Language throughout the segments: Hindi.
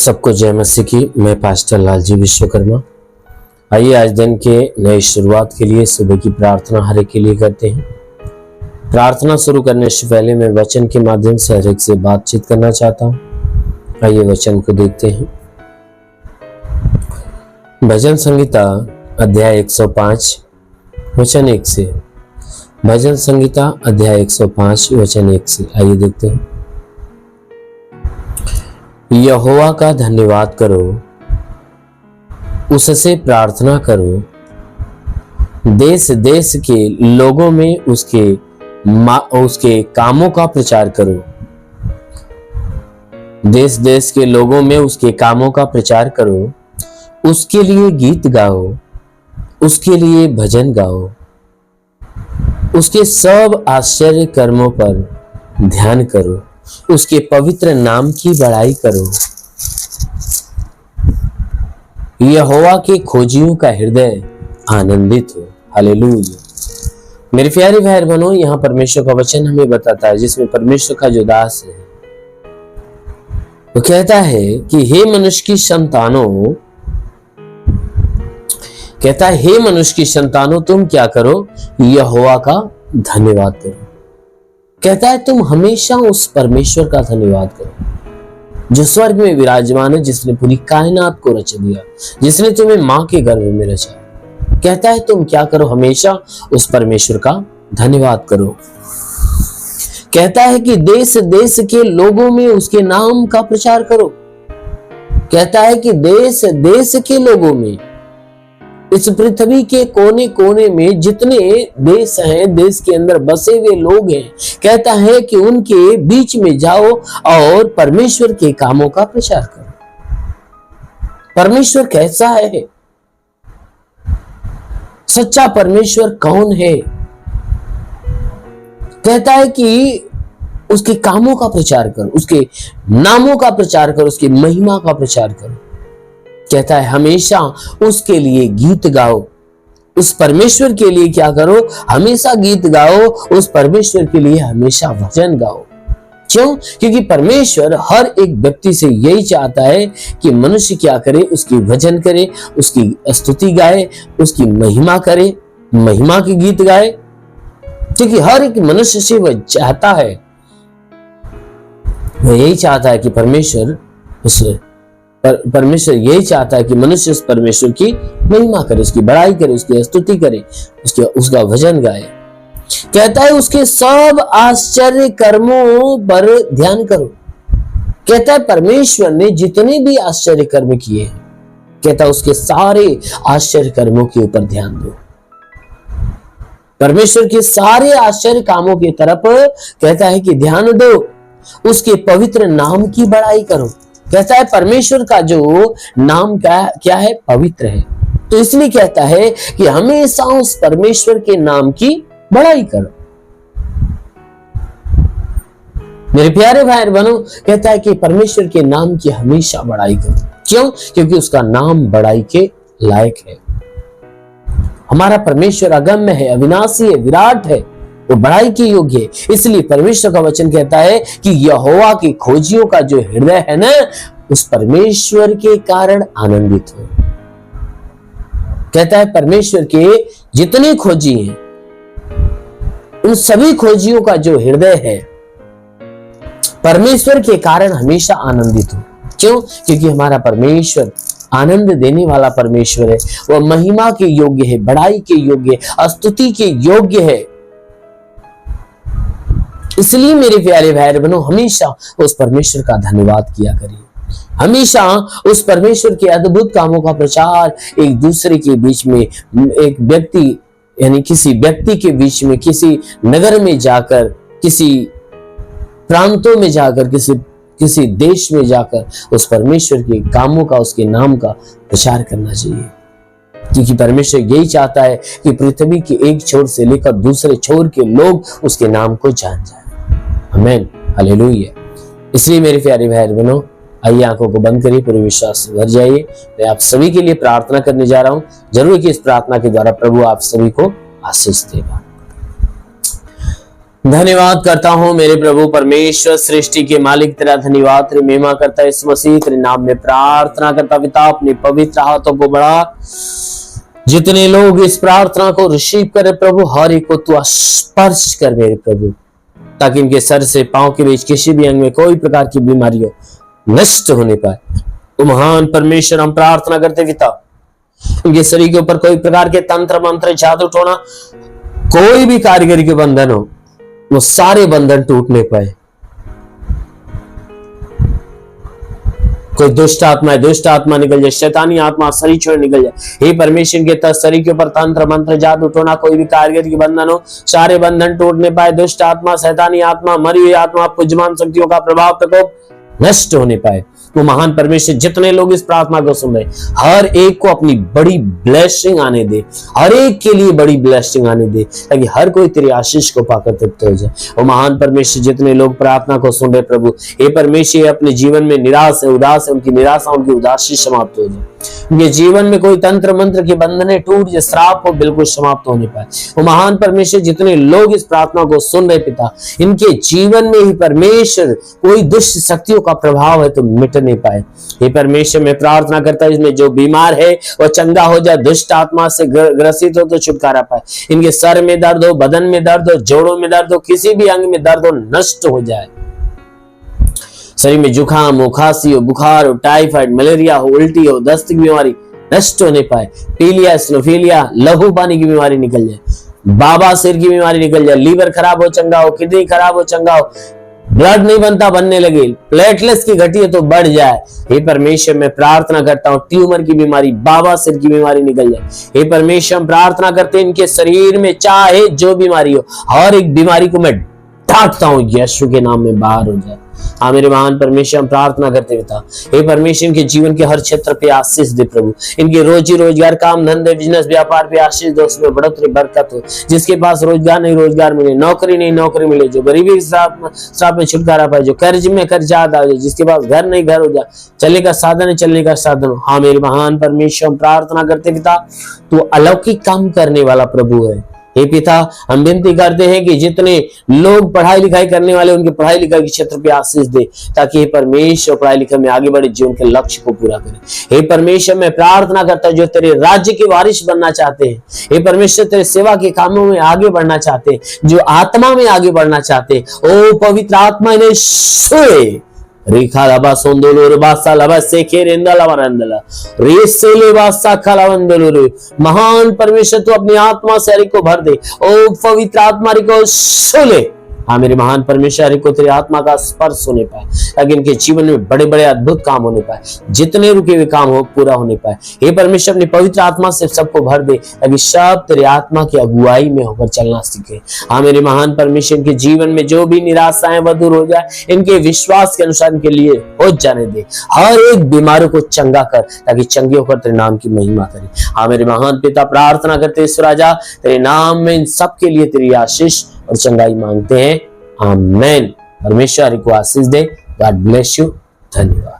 सबको जय मसीह की। मैं पास्टर लालजी विश्वकर्मा। आइए आज दिन के नई शुरुआत के लिए सुबह की प्रार्थना हर एक के लिए करते हैं। प्रार्थना शुरू करने से पहले मैं वचन के माध्यम से हर एक से बातचीत करना चाहता हूँ। आइए वचन को देखते हैं। भजन संहिता अध्याय 105 वचन 1 से। भजन संहिता अध्याय 105 वचन 1 से आइए देखते हैं। यहोवा का धन्यवाद करो, उससे प्रार्थना करो, देश देश के लोगों में उसके कामों का प्रचार करो। देश देश के लोगों में उसके कामों का प्रचार करो। उसके लिए गीत गाओ, उसके लिए भजन गाओ, उसके सब आश्चर्य कर्मों पर ध्यान करो, उसके पवित्र नाम की बड़ाई करो। यहोवा के खोजियों का हृदय आनंदित हो। हालेलुया। मेरे प्यारे भाई बहनों, यहाँ परमेश्वर का वचन हमें बताता है, जिसमें परमेश्वर का जो दास है वो कहता है कि हे मनुष्य की संतानों, कहता है हे मनुष्य की संतानों, तुम क्या करो? यहोवा का धन्यवाद करो। कहता है तुम हमेशा उस परमेश्वर का धन्यवाद करो जो स्वर्ग में विराजमान है, जिसने पूरी कायनात को रच दिया, जिसने तुम्हें मां के गर्भ में रचा। कहता है तुम क्या करो? हमेशा उस परमेश्वर का धन्यवाद करो। कहता है कि देश देश के लोगों में उसके नाम का प्रचार करो। कहता है कि देश देश के लोगों में, इस पृथ्वी के कोने कोने में जितने देश हैं, देश के अंदर बसे हुए लोग हैं, कहता है कि उनके बीच में जाओ और परमेश्वर के कामों का प्रचार करो। परमेश्वर कैसा है? सच्चा परमेश्वर कौन है? कहता है कि उसके कामों का प्रचार करो, उसके नामों का प्रचार करो, उसकी महिमा का प्रचार करो। कहता है हमेशा उसके लिए गीत गाओ। उस परमेश्वर के लिए क्या करो? हमेशा गीत गाओ। उस परमेश्वर के लिए हमेशा भजन गाओ। क्यों? क्योंकि परमेश्वर हर एक व्यक्ति से यही चाहता है कि मनुष्य क्या करे? उसकी भजन करे, उसकी स्तुति गाए, उसकी महिमा करे, महिमा के गीत गाए। क्योंकि हर एक मनुष्य से वह चाहता है, वह यही चाहता है कि परमेश्वर यही चाहता है कि मनुष्य उस परमेश्वर की महिमा करे, उसकी बड़ाई करे, उसकी स्तुति करे, उसका भजन गाए। कहता है उसके सब आश्चर्य कर्मों पर ध्यान करो। कहता है परमेश्वर ने जितने भी आश्चर्य कर्म किए हैं, कहता है उसके सारे आश्चर्य कर्मों के ऊपर ध्यान दो। परमेश्वर के सारे आश्चर्य कामों की तरफ कहता है कि ध्यान दो। उसके पवित्र नाम की बड़ाई करो। कहता है परमेश्वर का जो नाम क्या है? पवित्र है। तो इसलिए कहता है कि हमेशा उस परमेश्वर के नाम की बड़ाई करो। मेरे प्यारे भाई बहनों, कहता है कि परमेश्वर के नाम की हमेशा बड़ाई करो। क्यों? क्योंकि उसका नाम बड़ाई के लायक है। हमारा परमेश्वर अगम्य है, अविनाशी है, विराट है, वो बड़ाई के योग्य है। इसलिए परमेश्वर का वचन कहता है कि यहोवा की खोजियों का जो हृदय है ना, उस परमेश्वर के कारण आनंदित हो। कहता है परमेश्वर के जितने खोजी हैं, उन सभी खोजियों का जो हृदय है, परमेश्वर के कारण हमेशा आनंदित हो। क्यों? क्योंकि हमारा परमेश्वर आनंद देने वाला परमेश्वर है। वह महिमा के योग्य है, बड़ाई के योग्य है, स्तुति के योग्य है। इसलिए मेरे प्यारे भाई बहनों, हमेशा उस परमेश्वर का धन्यवाद किया करिए। हमेशा उस परमेश्वर के अद्भुत कामों का प्रचार एक दूसरे के बीच में, एक व्यक्ति यानी किसी व्यक्ति के बीच में, किसी नगर में जाकर, किसी प्रांतों में जाकर, किसी देश में जाकर उस परमेश्वर के कामों का, उसके नाम का प्रचार करना चाहिए। क्योंकि परमेश्वर यही चाहता है कि पृथ्वी के एक छोर से लेकर दूसरे छोर के लोग उसके नाम को जान जाए। आमीन, हालेलुया। इसलिए मेरे प्यारे भाई बहनों, आइए आंखों को बंद करिए, पूरे विश्वास से भर जाइए। मैं आप सभी के लिए प्रार्थना करने जा रहा हूं। जरूर कि इस प्रार्थना के द्वारा प्रभु आप सभी को आशीष देगा। धन्यवाद करता हूँ मेरे प्रभु परमेश्वर सृष्टि के मालिक, तेरा धन्यवाद, तेरी महिमा करता है इस मसीह तेरे नाम में प्रार्थना करता पिता, अपने पवित्र हाथों को बढ़ा। जितने लोग इस प्रार्थना को रिसीव करे प्रभु, हर एक को तू स्पर्श कर मेरे प्रभु, ताकि इनके सर से पांव के बीच किसी भी अंग में कोई प्रकार की बीमारी हो नष्ट होने पाए। तो महान परमेश्वर हम प्रार्थना करते पिता, इनके शरीर के ऊपर कोई प्रकार के तंत्र मंत्र जादू टोना कोई भी कारीगरी के बंधन हो, वो सारे बंधन टूटने पाए। कोई दुष्ट आत्मा निकल जाए, शैतानी आत्मा शरीर छोड़ निकल जाए। हे परमेश्वर के शरीर के ऊपर तंत्र मंत्र जादू टोना कोई भी कारीगरी के बंधन हो, सारे बंधन टूटने पाए। दुष्ट आत्मा, शैतानी आत्मा, मरी हुई आत्मा, पुजमान शक्तियों का प्रभाव प्रकोप नष्ट होने पाए। वो महान परमेश्वर जितने लोग इस प्रार्थना को सुन रहे, हर एक को अपनी बड़ी ब्लेसिंग आने दे, हर एक के लिए बड़ी ब्लेसिंग आने दे, ताकि हर कोई तेरी आशीष को पाकर तृप्त हो जाए। वो महान परमेश्वर जितने लोग प्रार्थना को सुन रहे प्रभु, हे परमेश्वर अपने जीवन में निराश है, उदास है, उनकी निराशा, उनकी उदासी समाप्त हो जाए। उनके जीवन में कोई तंत्र मंत्र के बंधने टूट जाए, श्राप हो बिल्कुल समाप्त होने पाए। वो महान परमेश्वर जितने लोग इस प्रार्थना को सुन रहे पिता, इनके जीवन में ही परमेश्वर कोई दुष्ट शक्तियों का प्रभाव है तो मिट नहीं पाए। हे परमेश्वर मैं प्रार्थना करता हूं, इसमें जो बीमार है वो चंगा हो जाए, दुष्ट आत्मा से ग्रसित हो तो छुटकारा पाए। इनके सर में दर्द हो, बदन में दर्द हो, जोड़ों में दर्द हो, किसी भी अंग में दर्द हो नष्ट हो जाए। शरीर में जुकाम हो, खांसी हो, बुखार हो, टाइफाइड, मलेरिया हो, उल्टी हो, दस्त की बीमारी नष्ट होने पाए। पीलिया, स्नोफीलिया, लहू पानी की बीमारी निकल जाए, बाबा सिर की बीमारी निकल जाए, लीवर खराब हो चंगा हो, किडनी खराब हो चंगा हो, ब्लड नहीं बनता बनने लगे, प्लेटलेट्स की घटी है तो बढ़ जाए। हे परमेश्वर मैं प्रार्थना करता हूँ ट्यूमर की बीमारी, बाबा सिर की बीमारी निकल जाए। हे परमेश्वर हम प्रार्थना करते हैं इनके शरीर में चाहे जो बीमारी हो, हर एक बीमारी को मैं डांटता हूँ यीशु के नाम में बाहर हो जाए। हाँ मेरे महान परमेश्वर हम प्रार्थना करते पिता, हे परमेश्वर इनके जीवन के हर क्षेत्र पे आशीष दे प्रभु, इनके रोजी रोजगार, काम धंधे, बिजनेस, व्यापार पे आशीष दो, उसमें बढ़ोतरी बरकत हो। जिसके पास रोजगार नहीं रोजगार मिले, नौकरी नहीं नौकरी मिले, जो गरीबी के श्राप में छुटकारा पाए, जो कर्ज में कर्जात आ जाए, जिसके पास घर नहीं घर हो जाए, चलने का साधन है चलने का साधन हो। हाँ मेरे महान परमेश्वर हम प्रार्थना करते पिता, तू अलौकिक काम करने वाला प्रभु है। हे पिता हम विनती करते हैं कि जितने लोग पढ़ाई लिखाई करने वाले उनके पढ़ाई लिखाई के क्षेत्र पे आशीष दे, ताकि हे परमेश्वर पढ़ाई लिखाई में आगे बढ़े, जीवन के लक्ष्य को पूरा करे। हे परमेश्वर मैं प्रार्थना करता हूं जो तेरे राज्य के वारिस बनना चाहते हैं, हे परमेश्वर तेरे सेवा के कामों में आगे बढ़ना चाहते हैं, जो आत्मा में आगे बढ़ना चाहते हैं, ओ पवित्र आत्मा इन्हें सोए रेखा लबा सोंदोलो रे बासा लबा सेखे रेंदा लबा रंदला रेसे ले बासा खलावंदलो रे। महान परमेश्वर तू अपनी आत्मा से हरि को भर दे, ओ पवित्र आत्मा हरि को सोले। हाँ मेरे महान परमेश्वर हरि को तेरी आत्मा का स्पर्श होने पाए, ताकि इनके जीवन में बड़े बड़े अद्भुत काम होने पाए, जितने रुके हुए काम हो पूरा होने पाए। हे परमेश्वर अपनी पवित्र आत्मा से सबको भर दे, ताकि सब तेरे आत्मा की अगुवाई में होकर चलना सीखे। हाँ मेरे महान परमेश्वर इनके जीवन में जो भी निराशाएं वो दूर हो जाए, इनके विश्वास के अनुसार इनके लिए हो जाने दे, हर एक बीमारी को चंगा कर, ताकि चंगे होकर तेरे नाम की महिमा करे। हाँ मेरे महान पिता प्रार्थना करते ईश्वर राजा, तेरे नाम में इन सबके लिए तेरी आशीष और चंगाई मांगते हैं, आमेन। परमेश्वर को आशीष दे। God bless you. धन्यवाद।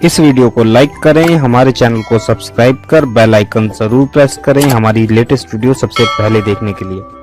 इस वीडियो को लाइक करें, हमारे चैनल को सब्सक्राइब कर बेल आइकन जरूर प्रेस करें हमारी लेटेस्ट वीडियो सबसे पहले देखने के लिए।